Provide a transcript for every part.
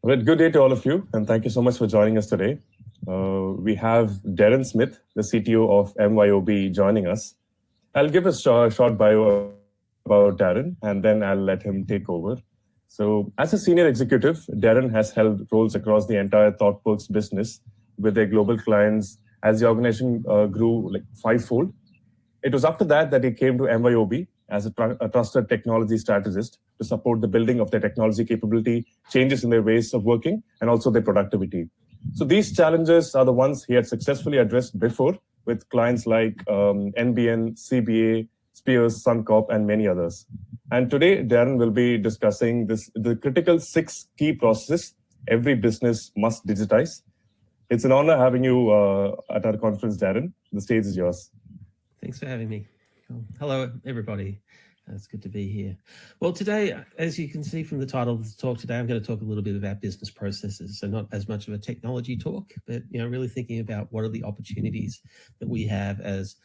Well, good day to all of you, and thank you so much for joining us today. We have Darren Smith, the CTO of MYOB, joining us. I'll give a short bio about Darren, and then I'll let him take over. So, as a senior executive, Darren has held roles across the entire ThoughtWorks business with their global clients as the organization grew like fivefold. It was after that he came to MYOB as a trusted technology strategist to support the building of their technology capability, changes in their ways of working, and also their productivity. So these challenges are the ones he had successfully addressed before with clients like NBN, CBA, Spears, Suncorp, and many others. And today, Darren will be discussing the critical 6 key processes every business must digitize. It's an honor having you at our conference, Darren. The stage is yours. Thanks for having me. Hello, everybody. It's good to be here. Well, today, as you can see from the title of the talk today, I'm going to talk a little bit about business processes. So not as much of a technology talk, but really thinking about what are the opportunities that we have as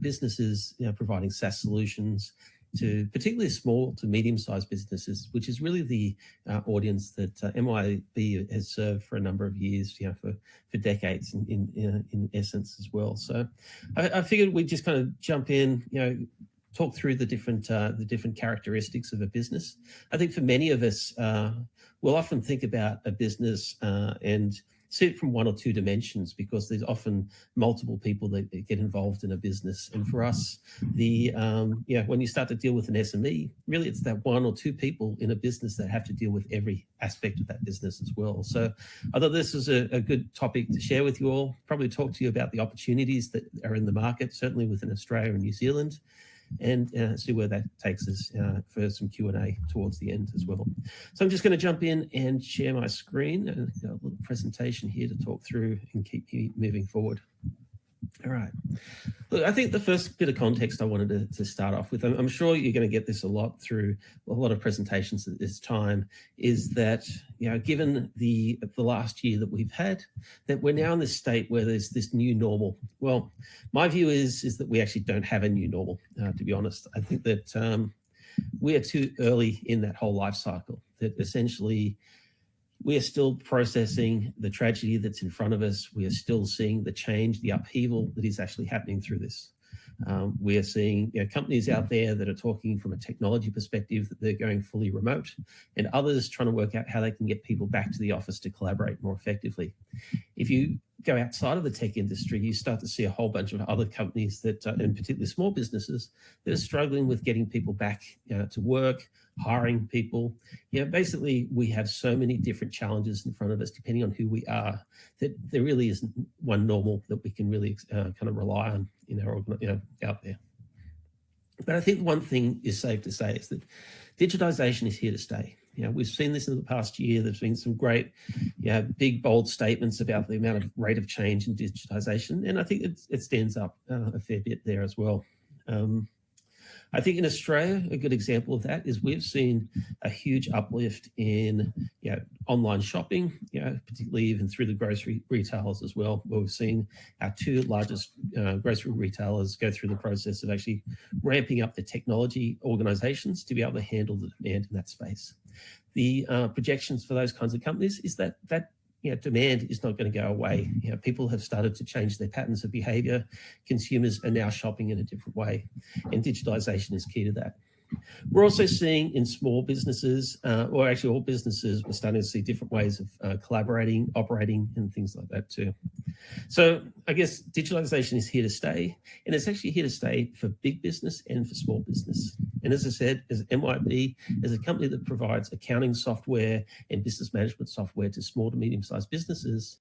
businesses providing SaaS solutions to particularly small to medium-sized businesses, which is really the audience that MYOB has served for a number of years, for decades in essence as well. So I figured we'd just kind of jump in, talk through the different characteristics of a business. I think for many of us, we'll often think about a business and see it from one or two dimensions because there's often multiple people that get involved in a business. And for us, when you start to deal with an SME, really it's that one or two people in a business that have to deal with every aspect of that business as well. So I thought this was a good topic to share with you all, probably talk to you about the opportunities that are in the market, certainly within Australia and New Zealand, and see where that takes us for some Q&A towards the end as well. So I'm just going to jump in and share my screen and a little presentation here to talk through and keep moving forward. All right. Look, I think the first bit of context I wanted to start off with, I'm sure you're going to get this a lot through a lot of presentations at this time, is that, given the last year that we've had, that we're now in this state where there's this new normal. Well, my view is that we actually don't have a new normal, to be honest. I think that we are too early in that whole life cycle, that essentially we are still processing the tragedy that's in front of us. We are still seeing the change, the upheaval that is actually happening through this. We are seeing companies out there that are talking from a technology perspective that they're going fully remote, and others trying to work out how they can get people back to the office to collaborate more effectively. If you go outside of the tech industry, you start to see a whole bunch of other companies that, and particularly small businesses, that are struggling with getting people back to work, hiring people. Basically, we have so many different challenges in front of us, depending on who we are, that there really isn't one normal that we can really kind of rely on in our out there. But I think one thing is safe to say is that digitisation is here to stay. We've seen this in the past year. There's been some great, big, bold statements about the amount of rate of change in digitisation, and I think it stands up a fair bit there as well. I think in Australia, a good example of that is we've seen a huge uplift in online shopping, particularly even through the grocery retailers as well, where we've seen our 2 largest grocery retailers go through the process of actually ramping up their technology organisations to be able to handle the demand in that space. The projections for those kinds of companies is that demand is not going to go away. People have started to change their patterns of behaviour. Consumers are now shopping in a different way, and digitisation is key to that. We're also seeing in small businesses, or actually all businesses, we're starting to see different ways of collaborating, operating, and things like that too. So I guess digitalisation is here to stay, and it's actually here to stay for big business and for small business. And as I said, as MYOB, as a company that provides accounting software and business management software to small to medium-sized businesses,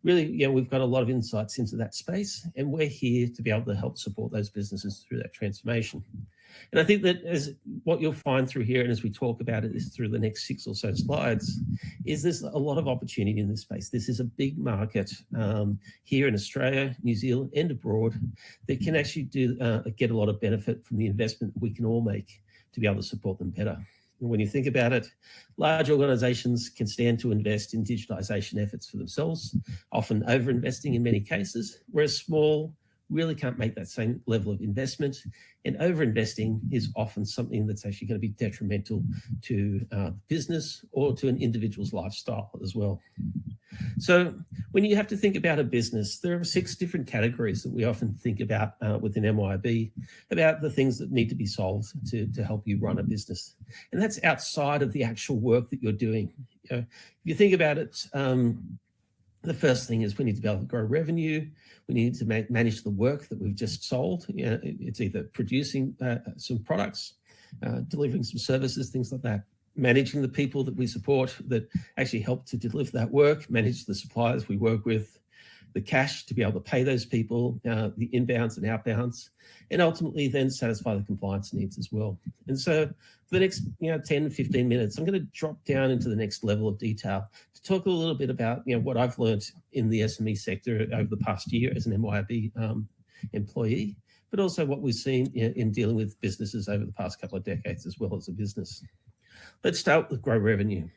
really, we've got a lot of insights into that space, and we're here to be able to help support those businesses through that transformation. And I think that as what you'll find through here, and as we talk about it is through the next 6 or so slides, is there's a lot of opportunity in this space. This is a big market here in Australia, New Zealand, and abroad that can actually get a lot of benefit from the investment we can all make to be able to support them better. And when you think about it, large organisations can stand to invest in digitisation efforts for themselves, often over-investing in many cases, whereas small really can't make that same level of investment. And over-investing is often something that's actually going to be detrimental to business or to an individual's lifestyle as well. So when you have to think about a business, there are 6 different categories that we often think about within MYOB, about the things that need to be solved to help you run a business. And that's outside of the actual work that you're doing. If you think about it, the first thing is we need to be able to grow revenue. We need to manage the work that we've just sold. It's either producing some products, delivering some services, things like that. Managing the people that we support that actually help to deliver that work, manage the suppliers we work with, the cash to be able to pay those people, the inbounds and outbounds, and ultimately then satisfy the compliance needs as well. And so for the next 10, 15 minutes, I'm going to drop down into the next level of detail to talk a little bit about what I've learned in the SME sector over the past year as an MYOB employee, but also what we've seen in dealing with businesses over the past couple of decades as well as a business. Let's start with grow revenue.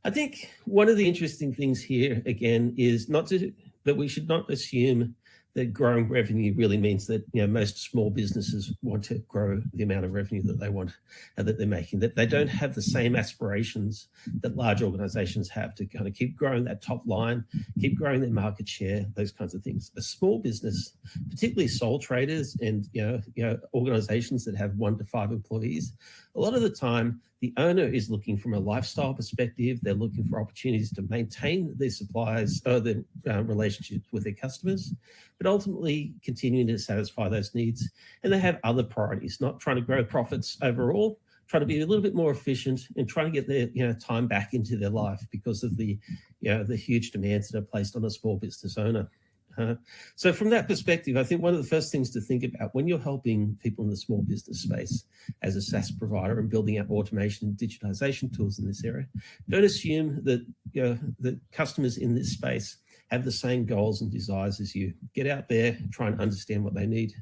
I think one of the interesting things here, again, is that we should not assume that growing revenue really means that most small businesses want to grow the amount of revenue that they want, that they're making, that they don't have the same aspirations that large organizations have to kind of keep growing that top line, keep growing their market share, those kinds of things. A small business, particularly sole traders and organizations that have 1 to 5 employees, a lot of the time the owner is looking from a lifestyle perspective. They're looking for opportunities to maintain their suppliers, their relationships with their customers, but ultimately continuing to satisfy those needs. And they have other priorities, not trying to grow profits overall, trying to be a little bit more efficient and trying to get their time back into their life because of the huge demands that are placed on a small business owner. So from that perspective, I think one of the first things to think about when you're helping people in the small business space as a SaaS provider and building out automation and digitization tools in this area, don't assume that the customers in this space have the same goals and desires as you. Get out there, try and understand what they need.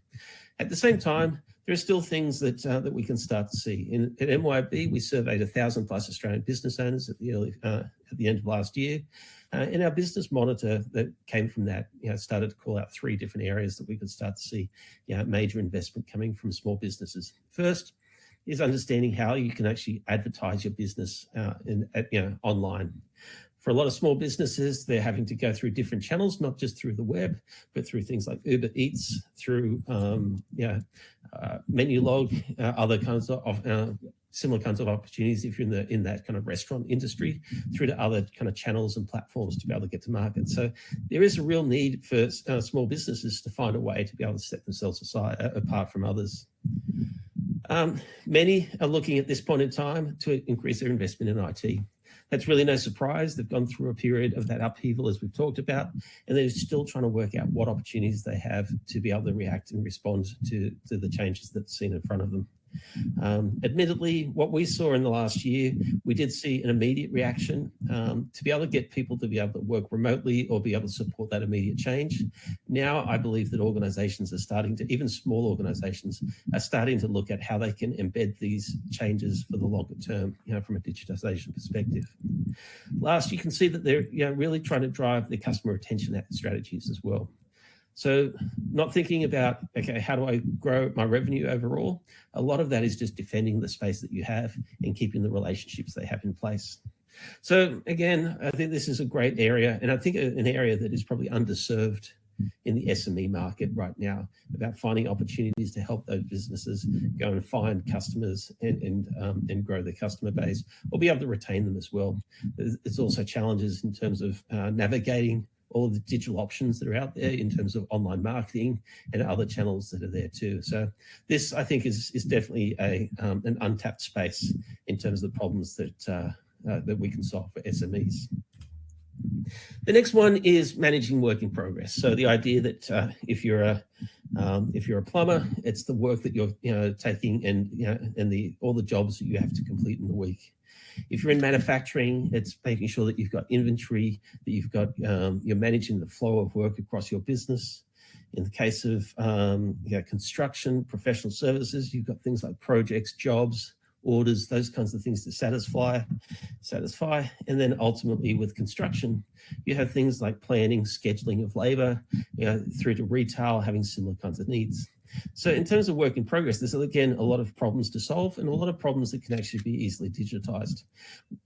At the same time, there are still things that we can start to see. At MYOB, we surveyed 1,000 plus Australian business owners at the end of last year. And our business monitor that came from that started to call out 3 different areas that we could start to see major investment coming from small businesses. First is understanding how you can actually advertise your business online. For a lot of small businesses, they're having to go through different channels, not just through the web, but through things like Uber Eats, through Menulog, other kinds of similar kinds of opportunities if you're in that kind of restaurant industry, through to other kind of channels and platforms to be able to get to market. So there is a real need for small businesses to find a way to be able to set themselves apart from others. Many are looking at this point in time to increase their investment in IT. That's really no surprise. They've gone through a period of that upheaval, as we've talked about, and they're still trying to work out what opportunities they have to be able to react and respond to the changes that's seen in front of them. Admittedly, what we saw in the last year, we did see an immediate reaction to be able to get people to be able to work remotely or be able to support that immediate change. Now, I believe that organizations are starting to, even small organizations, are starting to look at how they can embed these changes for the longer term, from a digitization perspective. Last, you can see that they're really trying to drive their customer retention strategies as well. So not thinking about, okay, how do I grow my revenue overall? A lot of that is just defending the space that you have and keeping the relationships they have in place. So again, I think this is a great area, and I think an area that is probably underserved in the SME market right now, about finding opportunities to help those businesses go and find customers and grow their customer base, or be able to retain them as well. There's also challenges in terms of navigating all of the digital options that are out there in terms of online marketing and other channels that are there too. So this, I think, is definitely an untapped space in terms of the problems that we can solve for SMEs. The next one is managing work in progress. So the idea that if you're a plumber, it's the work that you're taking and all the jobs that you have to complete in the week. If you're in manufacturing, it's making sure that you've got inventory, that you're managing the flow of work across your business. In the case of construction, professional services, you've got things like projects, jobs, orders, those kinds of things to satisfy. And then ultimately with construction, you have things like planning, scheduling of labor, through to retail, having similar kinds of needs. So in terms of work in progress, there's again a lot of problems to solve and a lot of problems that can actually be easily digitized.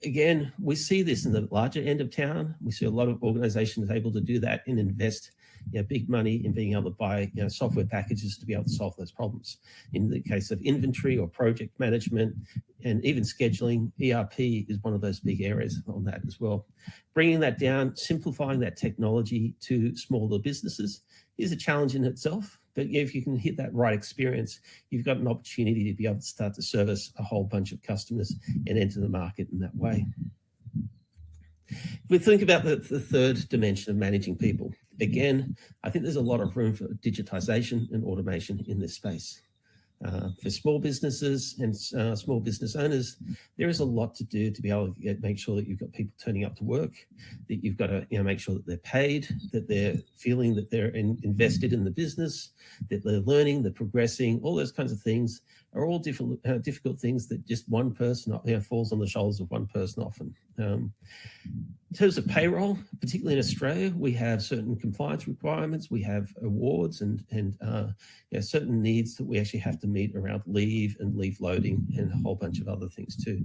Again, we see this in the larger end of town. We see a lot of organizations able to do that and invest big money in being able to buy software packages to be able to solve those problems. In the case of inventory or project management and even scheduling, ERP is one of those big areas on that as well. Bringing that down, simplifying that technology to smaller businesses is a challenge in itself. But if you can hit that right experience, you've got an opportunity to be able to start to service a whole bunch of customers and enter the market in that way. If we think about the third dimension of managing people, again, I think there's a lot of room for digitization and automation in this space. For small businesses and small business owners, there is a lot to do to be able to make sure that you've got people turning up to work, that you've got to make sure that they're paid, that they're feeling that they're invested in the business, that they're learning, they're progressing. All those kinds of things are all difficult things that just one person falls on the shoulders of one person often. In terms of payroll, particularly in Australia, we have certain compliance requirements, we have awards and certain needs that we actually have to meet around leave and leave loading and a whole bunch of other things too.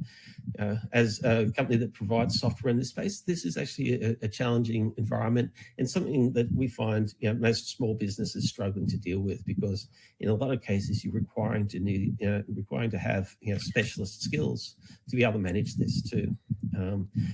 As a company that provides software in this space, this is actually a challenging environment and something that we find most small businesses struggling to deal with, because in a lot of cases you're requiring to have specialist skills to be able to manage this too.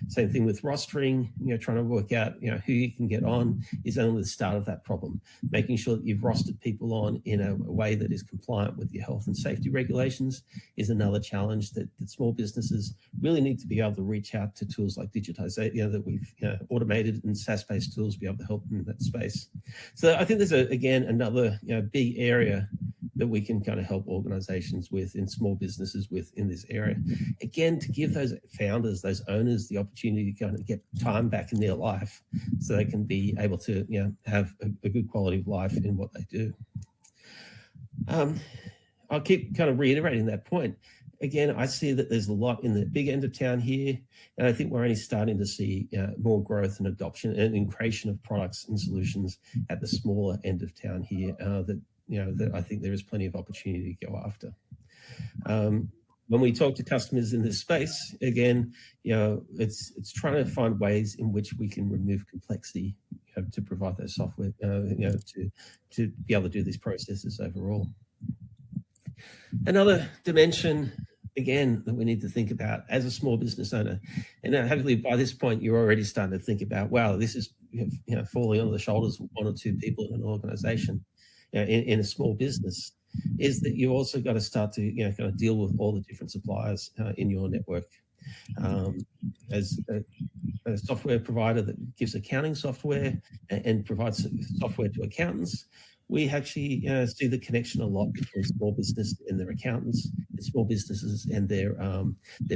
Same thing with rostering, trying to work out who you can get on is only the start of that problem. Making sure that you've rostered people on in a way that is compliant with your health and safety regulations is another challenge that small businesses really need to be able to reach out to tools like Digitize, that we've automated and SaaS-based tools to be able to help in that space. So I think there's again another big area that we can kind of help organizations with and small businesses with in this area. Again, to give those founders, those owners, the opportunity to kind of get time back in their life so they can be able to have a good quality of life in what they do. I'll keep kind of reiterating that point. Again, I see that there's a lot in the big end of town here, and I think we're only starting to see more growth and adoption and in creation of products and solutions at the smaller end of town here that I think there is plenty of opportunity to go after. When we talk to customers in this space, again, it's trying to find ways in which we can remove complexity to provide that software, to be able to do these processes overall. Another dimension, again, that we need to think about as a small business owner, and hopefully by this point you're already starting to think about, wow, this is falling on the shoulders of one or two people in an organization, in a small business, is that you also got to start to kind of deal with all the different suppliers in your network. As a software provider that gives accounting software and provides software to accountants, we actually see the connection a lot between small business and their accountants, and small businesses and their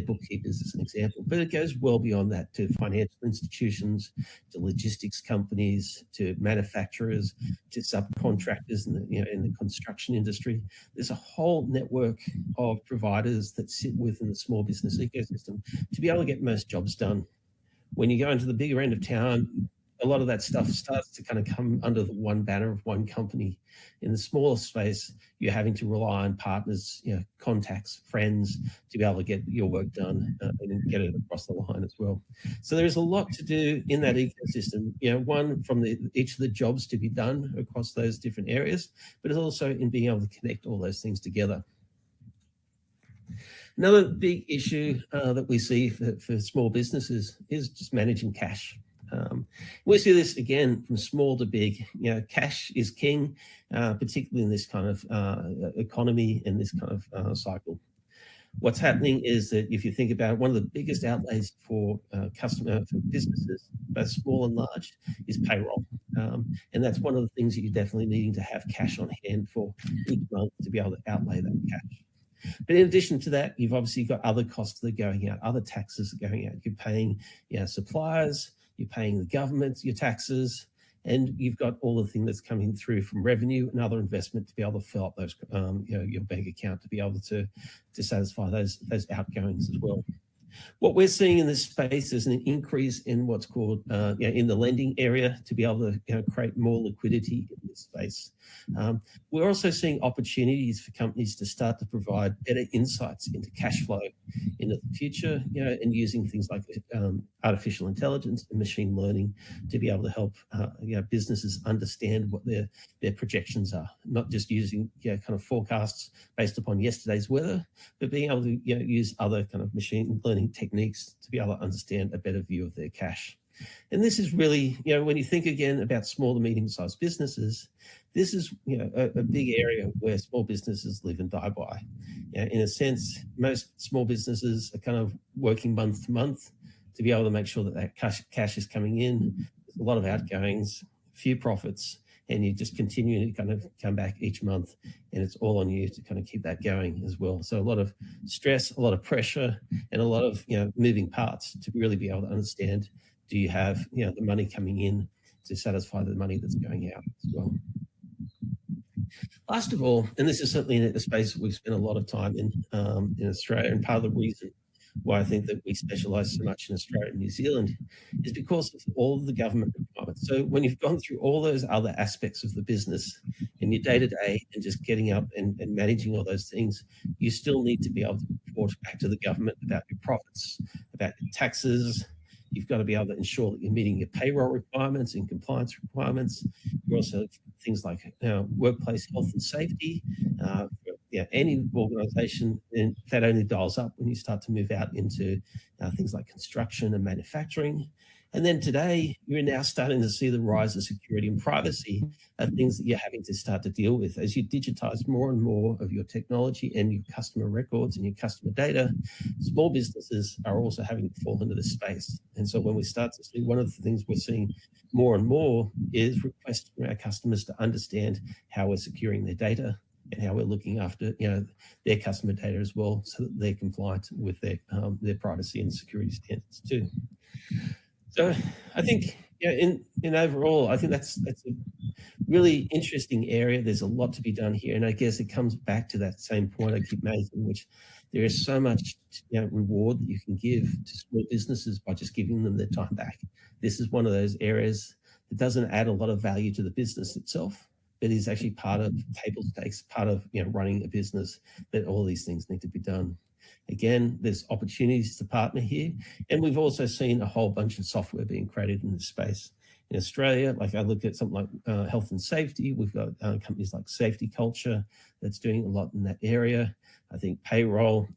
bookkeepers, as an example. But it goes well beyond that to financial institutions, to logistics companies, to manufacturers, to subcontractors in the construction industry. There's a whole network of providers that sit within the small business ecosystem to be able to get most jobs done. When you go into the bigger end of town, a lot of that stuff starts to kind of come under the one banner of one company. In the smaller space, you're having to rely on partners, contacts, friends to be able to get your work done and get it across the line as well. So there's a lot to do in that ecosystem, one from each of the jobs to be done across those different areas, but it's also in being able to connect all those things together. Another big issue that we see for small businesses is just managing cash. We see this again from small to big. Cash is king, particularly in this kind of economy and this kind of cycle. What's happening is that if you think about it, one of the biggest outlays for businesses, both small and large, is payroll. And that's one of the things that you're definitely needing to have cash on hand for each month to be able to outlay that cash. But in addition to that, you've obviously got other costs that are going out, other taxes that are going out. You're paying suppliers, you're paying the government your taxes, and you've got all the thing that's coming through from revenue and other investment to be able to fill up those, your bank account to be able to satisfy those outgoings as well. What we're seeing in this space is an increase in what's called, in the lending area to be able to create more liquidity in this space. We're also seeing opportunities for companies to start to provide better insights into cash flow into the future, and using things like artificial intelligence and machine learning to be able to help businesses understand what their projections are, not just using kind of forecasts based upon yesterday's weather, but being able to use other kind of machine learning techniques to be able to understand a better view of their cash. And this is really, when you think again about small to medium-sized businesses, this is a big area where small businesses live and die by. In a sense, most small businesses are kind of working month to month to be able to make sure that cash is coming in. There's a lot of outgoings, few profits, and you just continue to kind of come back each month, and it's all on you to kind of keep that going as well. So a lot of stress, a lot of pressure, and a lot of moving parts to really be able to understand, do you have the money coming in to satisfy the money that's going out as well. Last of all, and this is certainly a space we've spent a lot of time in Australia, and part of the reason why I think that we specialise so much in Australia and New Zealand is because of all of the government requirements. So when you've gone through all those other aspects of the business in your day-to-day and just getting up and managing all those things, you still need to be able to report back to the government about your profits, about your taxes. You've got to be able to ensure that you're meeting your payroll requirements and compliance requirements. You also have things like workplace health and safety. Any organisation, and that only dials up when you start to move out into things like construction and manufacturing. And then today, you're now starting to see the rise of security and privacy are things that you're having to start to deal with. As you digitize more and more of your technology and your customer records and your customer data, small businesses are also having to fall into this space. And so when we start to see, one of the things we're seeing more and more is requests from our customers to understand how we're securing their data and how we're looking after their customer data as well, so that they're compliant with their privacy and security standards too. So I think in overall, I think that's a really interesting area. There's a lot to be done here, and I guess it comes back to that same point I keep making, which there is so much reward that you can give to small businesses by just giving them their time back. This is one of those areas that doesn't add a lot of value to the business itself, but is actually part of table stakes, part of running a business, that all these things need to be done. Again, there's opportunities to partner here, and we've also seen a whole bunch of software being created in this space. In Australia, like I look at something like health and safety, we've got companies like Safety Culture that's doing a lot in that area. I think payroll,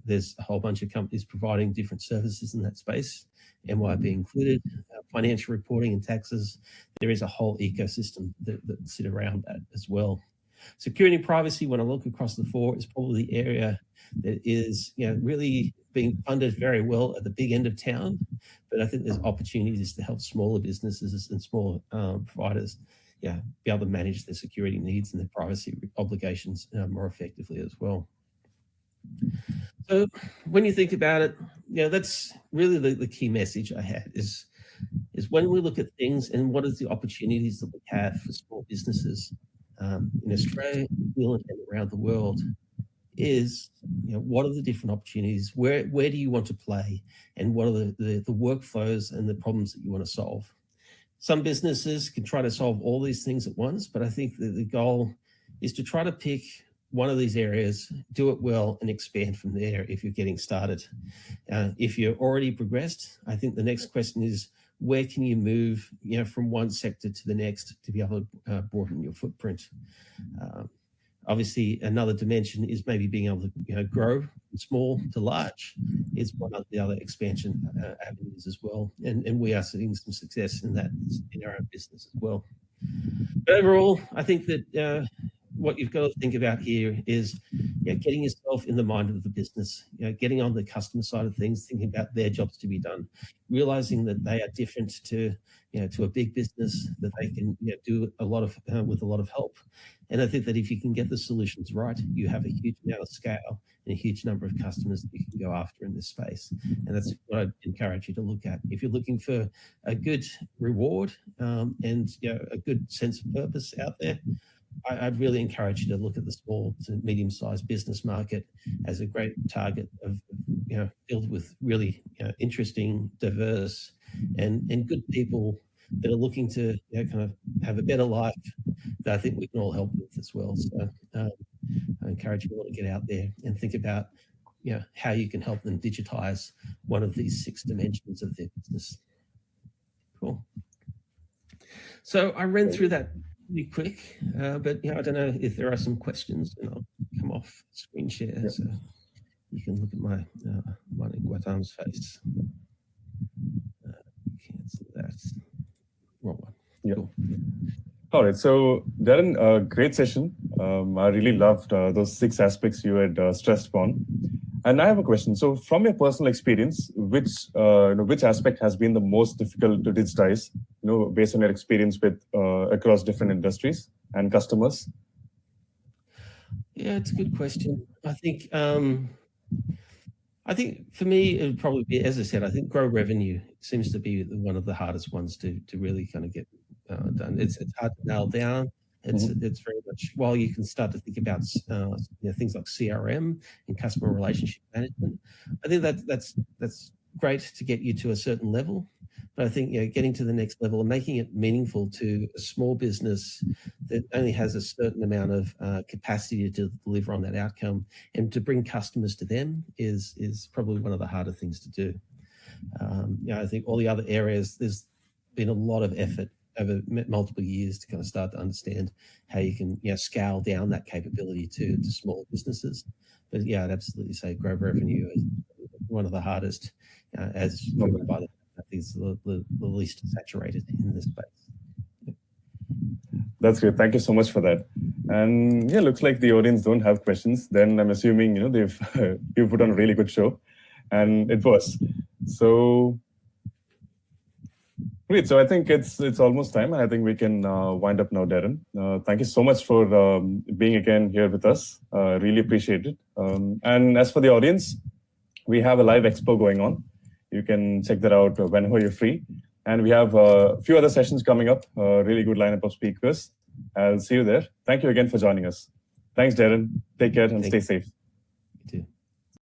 there's a whole bunch of companies providing different services in that space, MYOB included, financial reporting and taxes. There is a whole ecosystem that sit around that as well. Security and privacy, when I look across the four, is probably the area that is really being funded very well at the big end of town. But I think there's opportunities to help smaller businesses and smaller providers be able to manage their security needs and their privacy obligations more effectively as well. So when you think about it, that's really the key message I had is when we look at things and what is the opportunities that we have for small businesses in Australia, New Zealand, and around the world, is what are the different opportunities? Where do you want to play, and what are the workflows and the problems that you want to solve? Some businesses can try to solve all these things at once, but I think that the goal is to try to pick one of these areas, do it well, and expand from there if you're getting started. If you're already progressed, I think the next question is, where can you move from one sector to the next to be able to broaden your footprint? Obviously, another dimension is maybe being able to grow from small to large is one of the other expansion avenues as well. And we are seeing some success in that in our own business as well. But overall, I think that what you've got to think about here is getting yourself in the mind of the business, getting on the customer side of things, thinking about their jobs to be done, realizing that they are different to a big business, that they can do a lot of with a lot of help. And I think that if you can get the solutions right, you have a huge amount of scale and a huge number of customers that you can go after in this space. And that's what I'd encourage you to look at. If you're looking for a good reward and a good sense of purpose out there, I'd really encourage you to look at the small to medium-sized business market as a great target of, filled with really interesting, diverse, and good people that are looking to kind of have a better life that I think we can all help with as well. So I encourage you all to get out there and think about how you can help them digitize one of these 6 dimensions of their business. Cool. So I ran through that pretty quick, but I don't know if there are some questions, and I'll come off screen share so you can look at my Guatam's face. Cancel that. Wrong one. Yeah. Cool. All right. So Darren, great session. I really loved those 6 aspects you had stressed upon. And I have a question. So from your personal experience, which aspect has been the most difficult to digitize, based on your experience with across different industries and customers? Yeah, it's a good question. I think for me, it would probably be, as I said, I think grow revenue seems to be one of the hardest ones to really kind of get done. It's hard to nail down. It's very much, while you can start to think about things like CRM and customer relationship management, I think that's great to get you to a certain level. But I think getting to the next level and making it meaningful to a small business that only has a certain amount of capacity to deliver on that outcome and to bring customers to them is probably one of the harder things to do. I think all the other areas, there's been a lot of effort over multiple years to kind of start to understand how you can scale down that capability to small businesses. But I'd absolutely say grow revenue is one of the hardest, as proven by is the least saturated in this space. That's great. Thank you so much for that. And looks like the audience don't have questions. Then I'm assuming you've put on a really good show, and it was. So great. So I think it's almost time. I think we can wind up now, Darren. Thank you so much for being again here with us. Really appreciate it. And as for the audience, we have a live expo going on. You can check that out whenever you're free. And we have a few other sessions coming up, a really good lineup of speakers. I'll see you there. Thank you again for joining us. Thanks, Darren. Take care and stay safe.